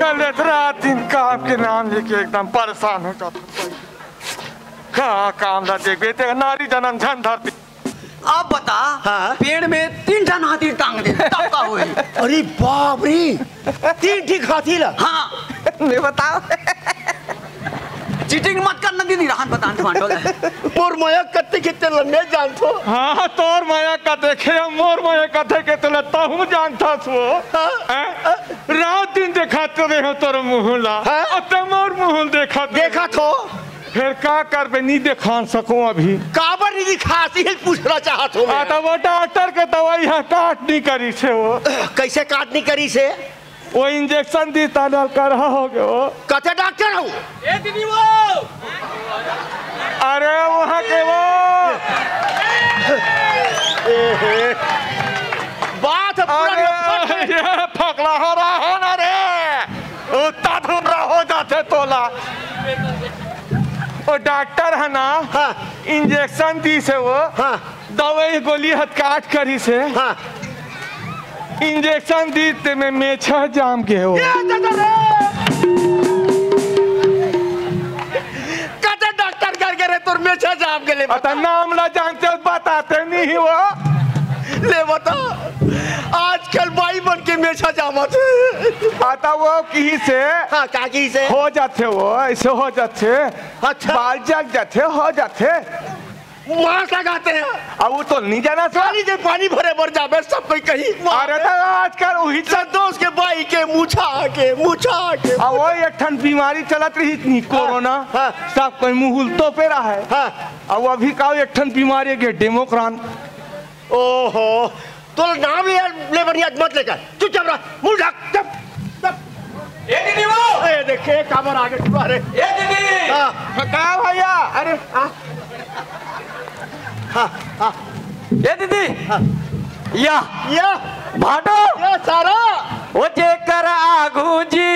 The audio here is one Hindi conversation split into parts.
कल रात दिन काम के नाम लेके एकदम परेशान हो जाता कहाँ काम ला देख बेटे नारी जन्म झन धरती। अब बता हाँ? पेड़ में 3 टन हाथी टांग दे तब का हुई। अरे बाप रे 3 ठीक हाथी ला। हाँ नहीं बताओ चीटिंग मत करना दीदी रहन बता फांटो मोर माया कत्ते कितने लंबे जानतो। हाँ तोर माया का देखे मोर माया का देखे तो लगता हूँ जानता सो रात दिन देखाते रहे हो तोर मुहला मोर मुहल देखा तो फिर का कर बे नहीं दिखा सको अभी काबर नहीं दिखाती है पूछना चाहत हो मैं। तो वो डॉक्टर के दवाई है काट नहीं करी से वो कैसे काट नहीं करी से वो इंजेक्शन दी तानल कर रहा हो गए वो कते डॉक्टर हो ए दीदी वो अरे वहाँ के वो बात अरे ये फकला हो रहा है ना रे उतना धुमरा हो जाते तोला वो डॉक्टर है ना हाँ। इंजेक्शन दी से वो हाँ। दवाई गोली हथ काट करी से हाँ। इंजेक्शन दी ते में मेछा जाम के हो कते डॉक्टर करके रे तोर मेछा जाम के ले अतः नाम ला जानते बताते नहीं वो ले बता आजकल बाई बन के मेछा जामत आता वो की से हाँ काकी से हो जाते वो ऐसे हो जाते अच्छा। बाल जग जाते हो जाते मास्क लगाते हैं अब वो तो नहीं जाना पानी से पानी भरे भर जाबे सब कोई कहीं अरे तो आजकल वही दोस्त के बाई के मुछा के अब वो एक ठन बीमारी चलत रही इतनी कोरोना हाँ। सब कोई मुहुल तो पे रहा है हाँ। अब वो अभी का एक ठन बीमारी के डेमोक्रान ओहो तो नाम ले बढ़िया मत लेकर चुपचाप रह मुंह ढक चुप ए दीदी वो ए देखे काबर आगे तुम्हारे ए दीदी क्या भैया अरे हाँ हाँ ए दीदी या भाटो ये सारा वो जेकर आगू जी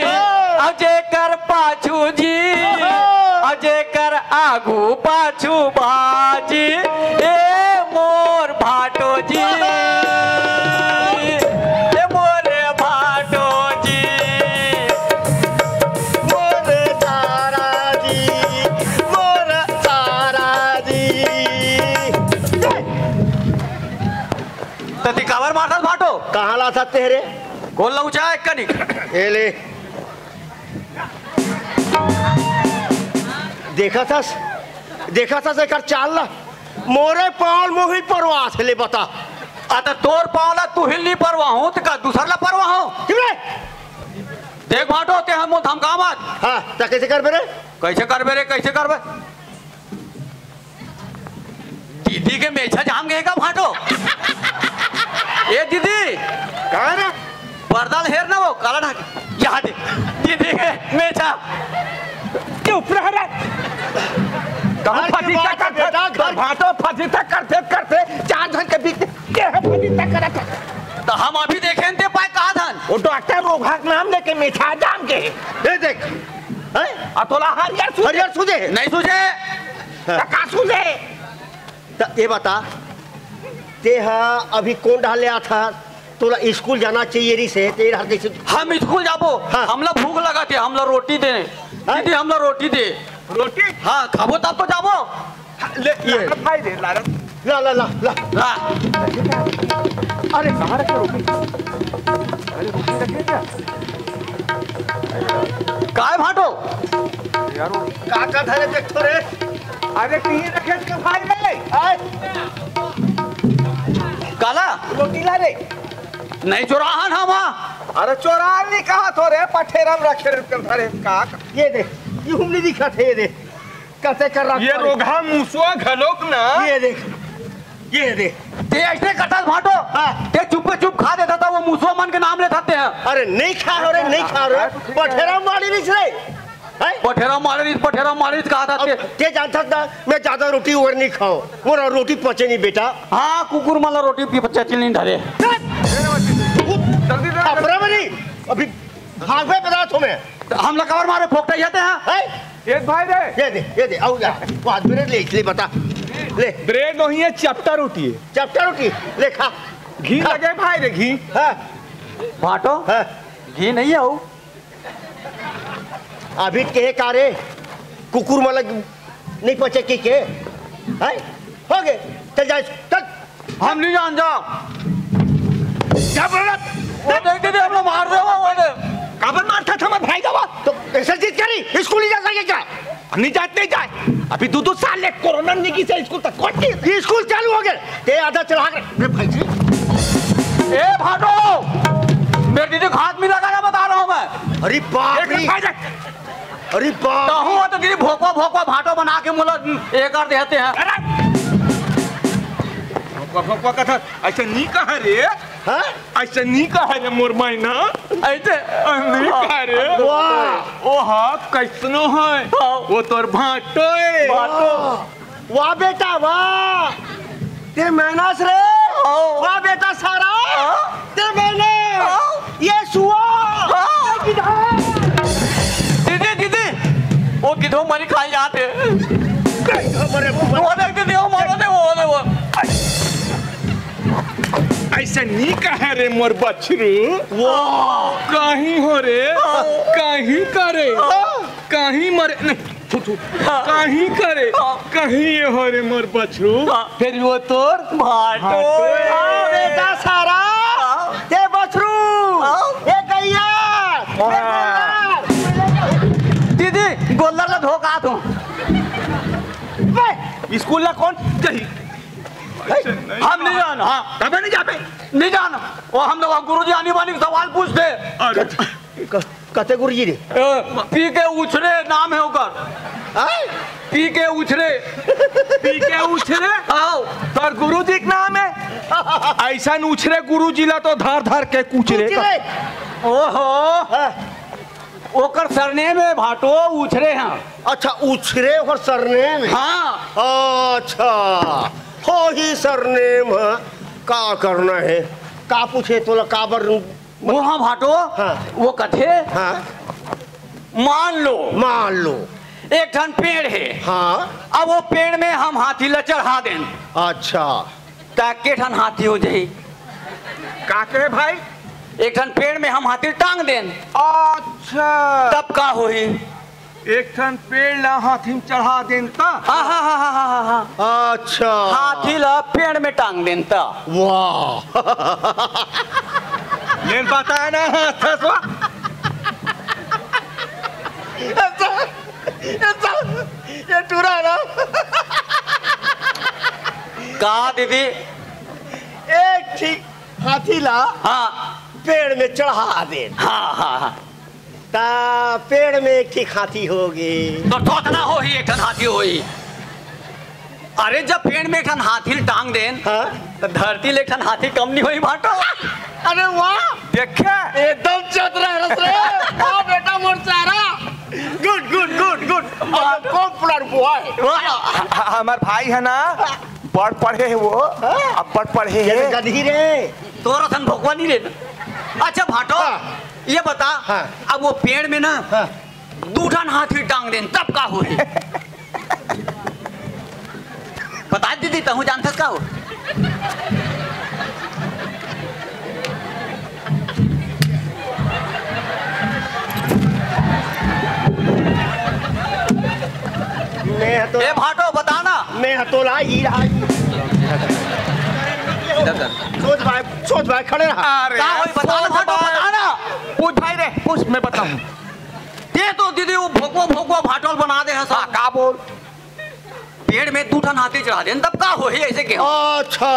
अब जेकर पाछू जी अब जेकर आगू पाछू बाजी ए मोर भाटो जी ए मोरे भाटो जी मोरे तारा जी मोरे तारा जी तती कावर मारता भाटो कहाँ ला सकते हैं रे कौन लौचा है कनिक ए ले देखा था से कर चाल ला मोरे पाल मोही परवास ले बता आता तोर पावला तू हिलनी परवा हो तो का दूसर ला परवा हो देख भाटो ते हम धमका मत हाँ तो कैसे कर बेरे कैसे करबे रे कैसे करबे दीदी के मेछा जाम गए का भाटो ए दीदी कहाँ ना पर्दा हेर ना वो काला ढाक यहाँ दे दीदी के मेछा चुप रह रे कहाँ फजीता करते भाटो फजीता करते करते 4 जन के बीच ये फजीता करते तो हम अभी देखें ते पाए कहा धन वो डॉक्टर रोघा नाम लेके मिठा जाम के ये देख अतोला हरियर सुझे नहीं सूझे का सुझे तो ये बता ते हाँ अभी कौन डाल लिया था तोला स्कूल जाना चाहिए री से तेरा कैसे हम स्कूल जाबो हाँ। हमला भूख लगा थे हमला रोटी दे दीदी हमला रोटी दे रोटी हाँ खाबो तब तो जाबो ले ये भाई दे ला ला ला ला ला ला अरे कहाँ रखे रोटी अरे रोटी रखे क्या काय भाटो यार वो काका धरे देख तो रे अरे कहीं रखे के भाई रे काला रोटी ला रे नहीं चुराहन हम अरे चोरा नहीं कहा तो रे पठेरम रखे रे का ये देख ये हमने दिखा थे ये देख कैसे कर रहा ये रोघा मुसवा घलोक ना ये देख ते ऐसे कटल भाटो हाँ। ते चुप पे चुप खा देता था वो मुसवा मन के नाम लेते हैं अरे नहीं खा रहे नहीं खा रहे पठेरा मारी नहीं रे पठेरा मारिस कहा था ते ते जानता था मैं ज्यादा रोटी और नहीं खाऊं मोरा रोटी पचे नहीं बेटा हाँ कुकुर माला रोटी पी बच्चा चिल्ली धरे जल्दी अपरा मरी अभी भाग में बता तुम्हें हम लोग कवर मारे फोकटे जाते हैं ये भाई रे ये दे आओ यार वो आज मेरे ले बता ले ब्रेड नहीं है चपटा रोटी है चपटा रोटी ले खा घी लगे भाई रे घी हाँ भाटो हाँ घी नहीं है वो अभी के कारे कुकुर मतलब नहीं पचे की के है हो गए चल जा चल हम नहीं जान जा क्या बोल रहा वो देख दे हम लोग मार दे वो दे काबर मारता था मैं भाई दवा तो ऐसा जिद करी स्कूल नहीं जा सके क्या नहीं जाते नहीं जाए अभी 2 साल ले कोरोना नहीं की से स्कूल तक कौन ये स्कूल चालू हो गए ते आधा चला के भाई जी ए भाटो मेरे दीदी हाथ में लगाया बता रहा हूँ मैं अरे बाप रे अरे बाप तो हूँ तो दीदी भोकवा भोकवा भाटो बना के मुला एक कर देते हैं भोकवा कथा ऐसा नहीं कहा रे हाँ ऐसा नहीं कहा रे मोर मायना ऐसे नहीं कहा रे वाह ओ हाँ कैसनो है वो तोर भाटो है वाह बेटा वाह ते मेहनत रे वाह बेटा सारा ते मैंने ये सुआ दीदी दीदी वो किधर मरी खाई जाते वो देख दीदी वो मारो दे वो ऐसा नहीं कहा रे मोर बछरू कहीं हो रे कहीं करे कहीं मरे नहीं कहीं करे कहीं ये हो रे मोर बछरू फिर वो तोर भाटो बेटा सारा ते बछरू ये गैया दीदी गोल्लर ला धोखा तू स्कूल ला कौन चाहिए हम नहीं जाना हाँ कभी नहीं जाते नहीं जाना वो हम लोग गुरुजी आने वाली सवाल पूछते अरे कते गुरुजी रे पी के उछरे नाम है ओकर पी के उछरे आओ तर गुरुजी के नाम है ऐसा उछरे गुरुजी ला तो धार धार के कुचरे ओहो ओकर सरनेम है भाटो उछरे हैं अच्छा उछरे और सरनेम हाँ अच्छा हो ही सरनेम का करना है का पूछे तो काबर वो हाँ भाटो हाँ। वो कथे हाँ मान लो एक ठन पेड़ है हाँ अब वो पेड़ में हम हाथी ला चढ़ा दें अच्छा ताकि ठन हाथी हो जाए का कहे भाई एक ठन पेड़ में हम हाथी टांग दें अच्छा तब का होई एक ठन पेड़ ला हाथी में चढ़ा देन ता हाँ अच्छा हाथी ला पेड़ में टांग दें ता वाह ले बताया ना हंसवा ये टूरा ना का दीदी एक ठीक हाथी ला हाँ पेड़ में चढ़ा दे हाँ ता पेड़ में एक ठीक हाथी होगी तो थोतना हो ही एक ठन हाथी होई अरे जब पेड़ में एक ठन हाथी टांग देन हाँ तो धरती ले एक ठन हाथी कम नहीं होई भाटो अरे वाह देखे एकदम चतुर है रे वाह बेटा मोर सारा good good good good popular boy हमार भाई है ना पढ़े है वो अब पढ़े है गधी रे तोरा सन भगवान नहीं रे अच्छा भाटो ये बता अब वो पेड़ में ना 2 ठन हाथी टांग देन तब का होई बता दीदी तहु जानथस का हो मैं तो ए भाटो बताना मैं हतोला ही रहा सोच भाई खड़े रहा अरे का होई बताना भाटो बताना पूछ भाई रे पूछ मैं बताऊं ये तो दीदी वो भोगवा भाटोल बना दे है सा का बोल पेड़ में 2 ठन हाथी चढ़ा देन तब का होई ऐसे के अच्छा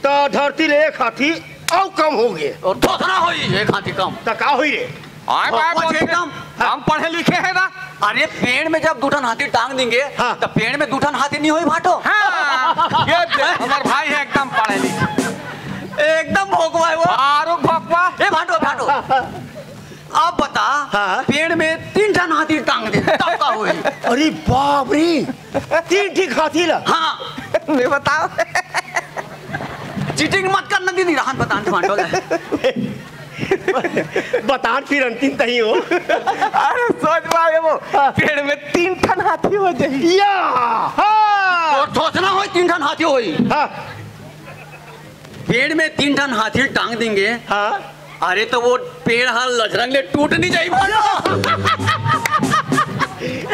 तो धरती ले एक हाथी और कम हो गए और थोड़ा होई एक हाथी कम तो का हुई रे आए बाप एकदम हम पढ़े लिखे हैं ना अरे पेड़ में जब 2 ठन हाथी टांग देंगे तो पेड़ में 2 ठन हाथी नहीं होई भाटो हाँ ये हमार भाई है एकदम पढ़े लिखे एकदम भोगवा है वो आरो भगवा ए भाटो भाटो अब बता पेड़ में 3 ठन हाथी टांग दे तब का होई अरे बाप रे 3 ठीक हाथी ला हाँ नहीं बताओ चीटिंग मत करना दीदी रहन बतान भाटो बतान फिर अंतिम तही हो अरे सोच भाई वो पेड़ में 3 ठन हाथी हो जाए या और सोचना होई 3 ठन हाथी होई हाँ पेड़ में 3 ठन हाथी टांग देंगे हाँ अरे तो वो पेड़ हाँ लजरंग ले टूट नहीं जाई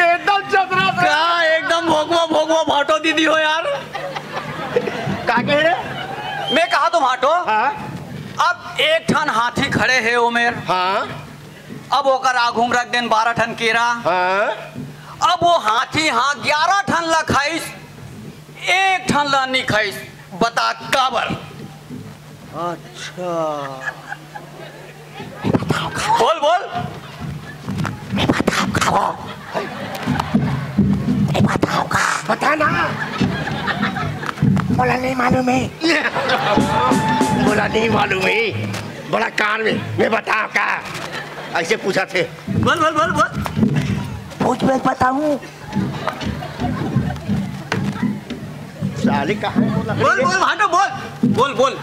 एकदम चतरा क्या एकदम भोगवा भोगवा भाटो दीदी हो यार। का कह रहे? मैं कहा तो भाटो हाँ अब एक ठन हाथी खड़े है उमेर। हाँ अब ओकर आघूम रख देन 12 ठन केरा। हाँ अब वो हाथी हाँ 11 ठन ला खाइस, एक ठन ला नहीं खाइस, बता काबर? अच्छा बोल बोल। बता ना। बोला नहीं मालूम है। बोला नहीं मालूम है, बड़ा कान में मैं बताऊँ का? ऐसे पूछा थे। बोल बोल बोल बोल। पूछ मैं बताऊँ। साले कहाँ है? बोल बोल भाटो बोल बोल बोल।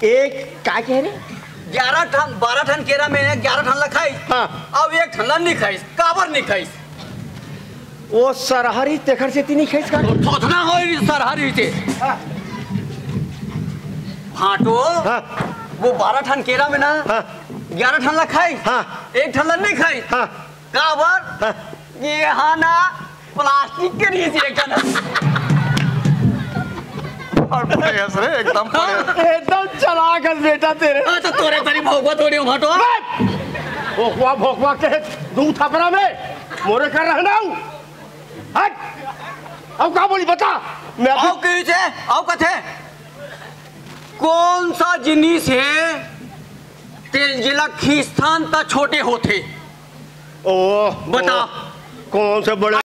एक क्या कह रहे? 11 ठन 12 ठन केरा में 11 ठन ला खाइस। हाँ अब एक ठन ला नहीं खाइस, काबर नहीं खाइस? वो सरहरी तेखर से नहीं खेस का थोथना हो सरहरी से। भाटो हाँ वो 12 ठन केरा में ना हाँ 11 ठन ला खाइस, हाँ एक ठन ला नहीं खाइस। हाँ काबर? हाँ ये हाँ ना प्लास्टिक के नीचे एक ठन एकदम एकदम चलाक है बेटा तेरे। तो तोरे तरी भोगवा थोड़ी हो भाटो। भोकवा भोकवा के दूध थपरा में मोरे कर रहना हूँ। हट अब क्या बोली बता। मैं आओ कहीं से आओ कथे कौन सा जिनिस है तेल जिला खींचतान ता छोटे होते? ओ बता। कौन से बड़े